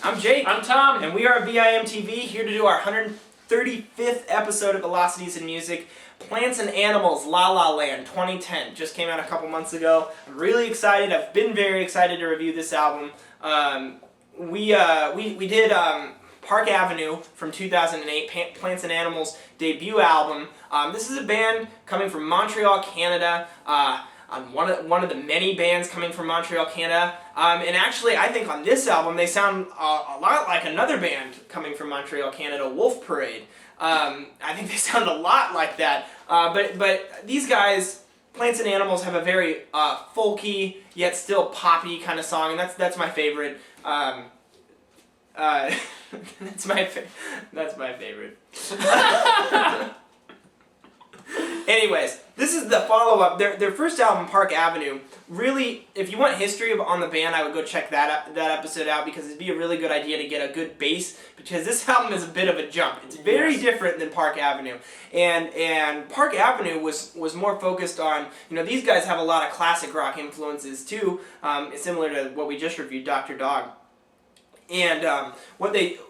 I'm Jake. I'm Tom. And we are VIMTV, here to do our 135th episode of Velocities in Music. Plants and Animals, La La Land, 2010. Just came out a couple months ago. I'm really excited. I've been very excited to review this album. We did Park Avenue from 2008, Plants and Animals' debut album. This is a band coming from Montreal, Canada. One of the many bands coming from Montreal, Canada. And actually, I think on this album, they sound a lot like another band coming from Montreal, Canada, Wolf Parade. I think they sound a lot like that. But these guys, Plants and Animals, have a very folky, yet still poppy kind of song, and that's my favorite. That's my favorite. Anyways, this is the follow-up. Their first album, Park Avenue, really, if you want history on the band, I would go check that episode out, because it'd be a really good idea to get a good base, because this album is a bit of a jump. It's very different than Park Avenue. And Park Avenue was more focused on, these guys have a lot of classic rock influences too, similar to what we just reviewed, Dr. Dog. And what they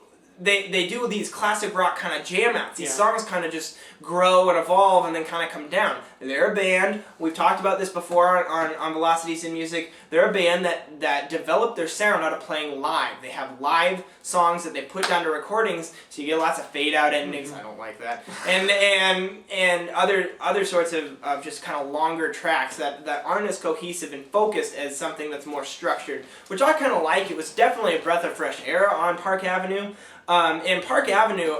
do these classic rock kind of jam outs. These songs kind of just grow and evolve and then kind of come down. They're a band, we've talked about this before on Velocities in Music, they're a band that developed their sound out of playing live. They have live songs that they put down to recordings, so you get lots of fade out endings, I don't like that, and other sorts of just kind of longer tracks that aren't as cohesive and focused as something that's more structured, which I kind of like. It was definitely a breath of fresh air on Park Avenue. And Park Avenue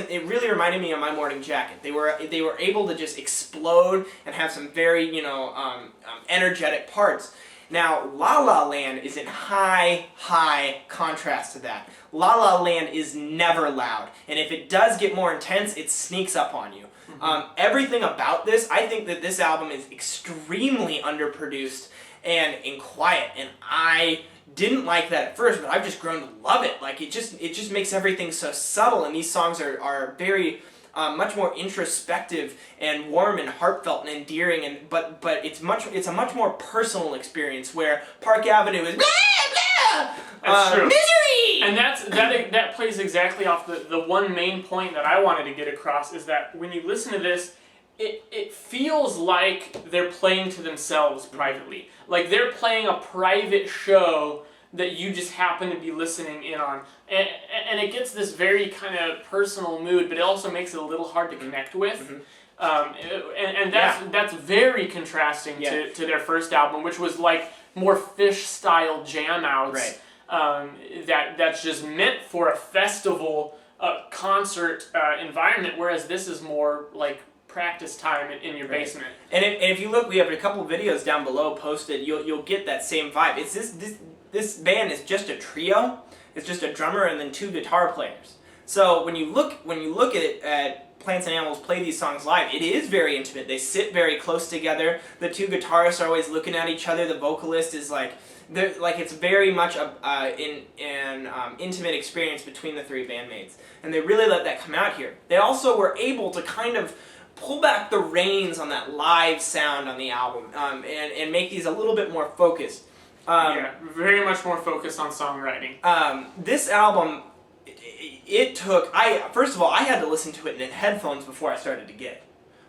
it really reminded me of My Morning Jacket. They were able to just explode and have some very, energetic parts. Now, La La Land is in high contrast to that. La La Land is never loud, and if it does get more intense, it sneaks up on you. Everything about this, I think that this album is extremely underproduced and quiet, and I didn't like that at first, but I've just grown to love it. Like, it just makes everything so subtle, and these songs are very much more introspective and warm and heartfelt and endearing, but it's a much more personal experience, where Park Avenue is blah, blah, that's true. Misery! And that plays exactly off the one main point that I wanted to get across, is that when you listen to this, it feels like they're playing to themselves privately. Like they're playing a private show that you just happen to be listening in on. And it gets this very kind of personal mood, but it also makes it a little hard to connect with. And that's very contrasting to their first album, which was like more Fish-style jam outs. Right. That's just meant for a festival concert environment, whereas this is more like practice time in your basement. And if you look, we have a couple videos down below posted. You'll get that same vibe. It's this band is just a trio. It's just a drummer and then two guitar players. So when you look at Plants and Animals play these songs live, it is very intimate. They sit very close together. The two guitarists are always looking at each other. The vocalist is it's very much an intimate experience between the three bandmates, and they really let that come out here. They also were able to kind of pull back the reins on that live sound on the album, and make these a little bit more focused. Very much more focused on songwriting. This album, first of all, I had to listen to it in headphones before I started to get it.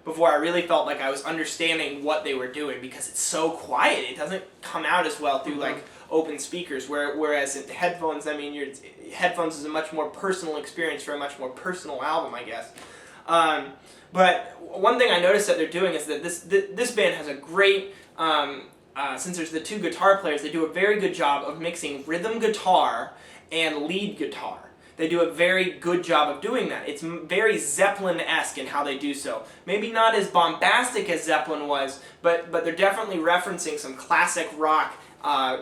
Before I really felt like I was understanding what they were doing, because it's so quiet. It doesn't come out as well through like open speakers, whereas in headphones, headphones is a much more personal experience for a much more personal album, I guess. But one thing I noticed that they're doing is that this band has a great, since there's the two guitar players, they do a very good job of mixing rhythm guitar and lead guitar. They do a very good job of doing that. It's very Zeppelin-esque in how they do so. Maybe not as bombastic as Zeppelin was, but they're definitely referencing some classic rock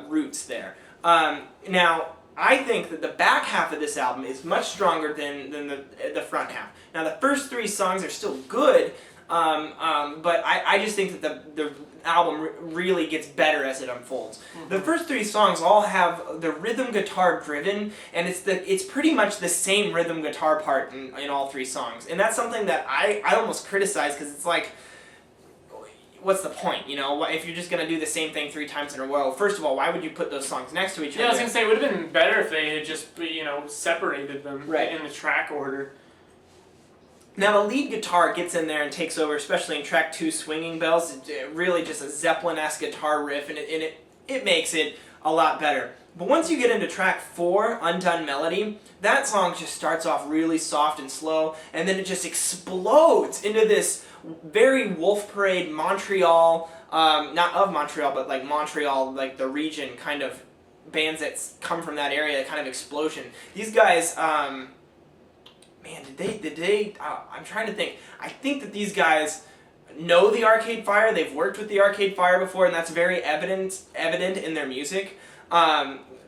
roots there. Now, I think that the back half of this album is much stronger than the front half. Now, the first three songs are still good, but I just think that the album really gets better as it unfolds. The first three songs all have the rhythm guitar driven, and it's pretty much the same rhythm guitar part in all three songs. And that's something that I almost criticize, because it's like, what's the point? You know, if you're just gonna do the same thing 3 times in a row. First of all, why would you put those songs next to each other? Yeah, I was gonna say it would have been better if they had just separated them in the track order. Now the lead guitar gets in there and takes over, especially in track 2, Swinging Bells. It's really just a Zeppelin-esque guitar riff, and it makes it a lot better. But once you get into track 4, Undone Melody, that song just starts off really soft and slow, and then it just explodes into this very Wolf Parade Montreal, not of Montreal, but like Montreal, like the region, kind of bands that come from that area, kind of explosion. These guys, man, did they, I'm trying to think. I think that these guys know the Arcade Fire, they've worked with the Arcade Fire before, and that's very evident in their music.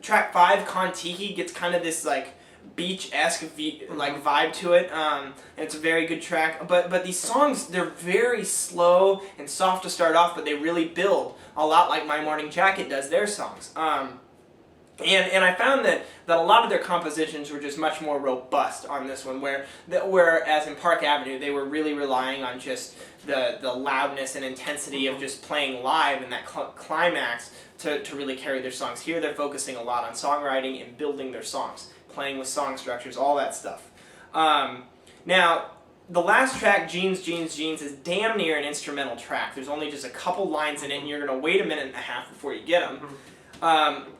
Track 5, Kon-Tiki, gets kind of this like beach-esque like vibe to it, and it's a very good track. But these songs, they're very slow and soft to start off, but they really build a lot like My Morning Jacket does their songs. And I found that a lot of their compositions were just much more robust on this one, whereas in Park Avenue they were really relying on just the loudness and intensity of just playing live and that climax to really carry their songs. Here they're focusing a lot on songwriting and building their songs, playing with song structures, all that stuff. Now, the last track, Jeans, Jeans, Jeans, is damn near an instrumental track. There's only just a couple lines in it, and you're going to wait a minute and a half before you get them.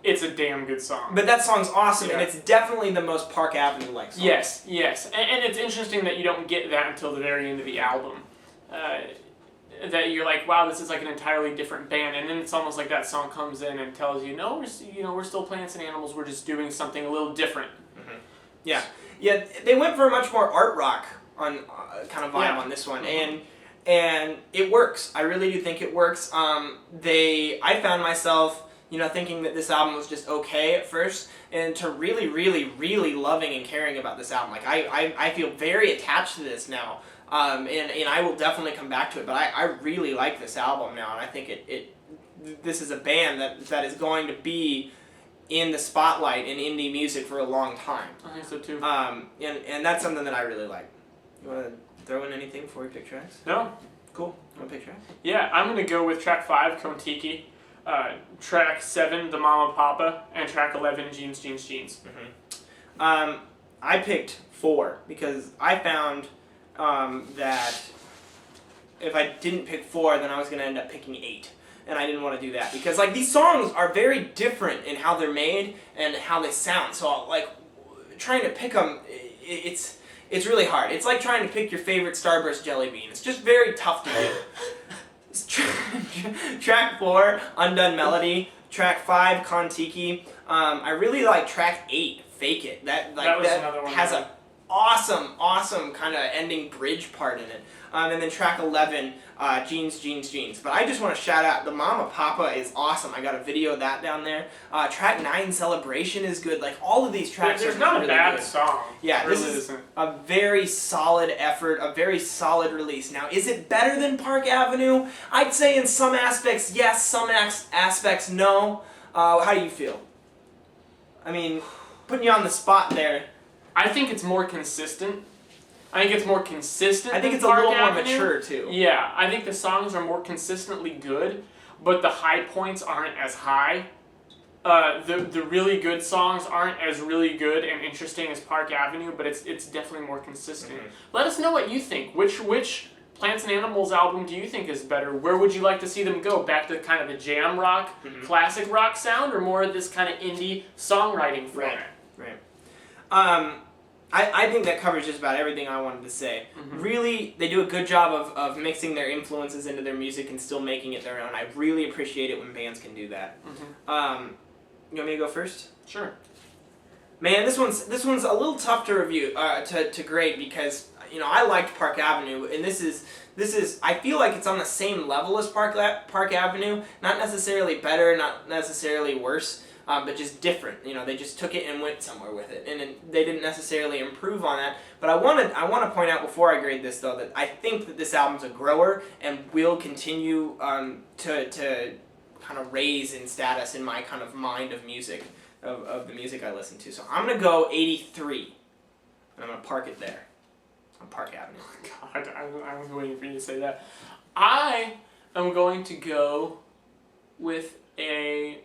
It's a damn good song. But that song's awesome, and it's definitely the most Park Avenue-like song. Yes. And it's interesting that you don't get that until the very end of the album. That you're like, wow, this is like an entirely different band, and then it's almost like that song comes in and tells you, no, we're still Plants and Animals, we're just doing something a little different. Mm-hmm. Yeah, they went for a much more art rock on kind of vibe on this one, and it works. I really do think it works. I found myself, thinking that this album was just okay at first, and to really, really, really loving and caring about this album. Like I feel very attached to this now. And I will definitely come back to it, but I really like this album now, and I think this is a band that is going to be in the spotlight in indie music for a long time. I think so too. And that's something that I really like. You want to throw in anything before we pick tracks? No. Cool. You want to pick tracks? Yeah, I'm going to go with track 5, Kon-Tiki, track 7, The Mama Papa, and track 11, Jeans, Jeans, Jeans. Mm-hmm. I picked 4 because I found that if I didn't pick 4, then I was going to end up picking 8. And I didn't want to do that because these songs are very different in how they're made and how they sound. So trying to pick them, it's really hard. It's like trying to pick your favorite Starburst jelly bean. It's just very tough to do. Track 4, Undone Melody. Track 5, Kon-Tiki. I really like track 8, Fake It. That has a awesome kind of ending bridge part in it. And then track 11, Jeans, Jeans, Jeans. But I just want to shout out, The Mama Papa is awesome. I got a video of that down there. Track 9, Celebration is good. Like, all of these tracks There's are not really a bad good. song. Yeah, really this is a very solid effort, a very solid release. Now, is it better than Park Avenue? I'd say in some aspects, yes. Some aspects, no. How do you feel? I mean, putting you on the spot there. I think it's more consistent. I think it's a little more mature too. Yeah, I think the songs are more consistently good, but the high points aren't as high. The really good songs aren't as really good and interesting as Park Avenue, but it's definitely more consistent. Mm-hmm. Let us know what you think. Which Plants and Animals album do you think is better? Where would you like to see them go? Back to kind of the jam rock, classic rock sound, or more of this kind of indie songwriting format? Right. I think that covers just about everything I wanted to say. Mm-hmm. Really, they do a good job of mixing their influences into their music and still making it their own. I really appreciate it when bands can do that. Mm-hmm. You want me to go first? Sure. Man, this one's a little tough to review, to grade because I liked Park Avenue, and this is I feel like it's on the same level as Park Avenue, not necessarily better, not necessarily worse. But just different. They just took it and went somewhere with it, and they didn't necessarily improve on that. But I want to point out before I grade this though that I think that this album's a grower and will continue to kind of raise in status in my kind of mind of music of the music I listen to. So I'm gonna go 83, and I'm gonna park it there on Park Avenue. God, I was waiting for you to say that. I I'm going to go with a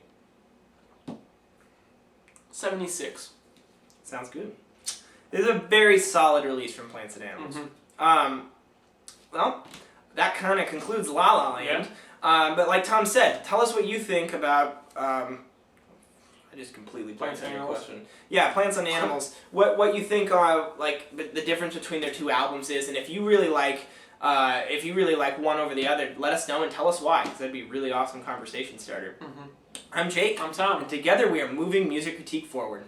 76. Sounds good. This is a very solid release from Plants and Animals. Well, that kind of concludes La La Land. Yeah. But like Tom said, tell us what you think about. I just completely Plants blanked and on your Animals. question. Yeah, Plants and Animals. What you think like the difference between their two albums is, and if you really like one over the other, let us know and tell us why, because that'd be a really awesome conversation starter. I'm Jake. I'm Tom. And together we are moving music critique forward.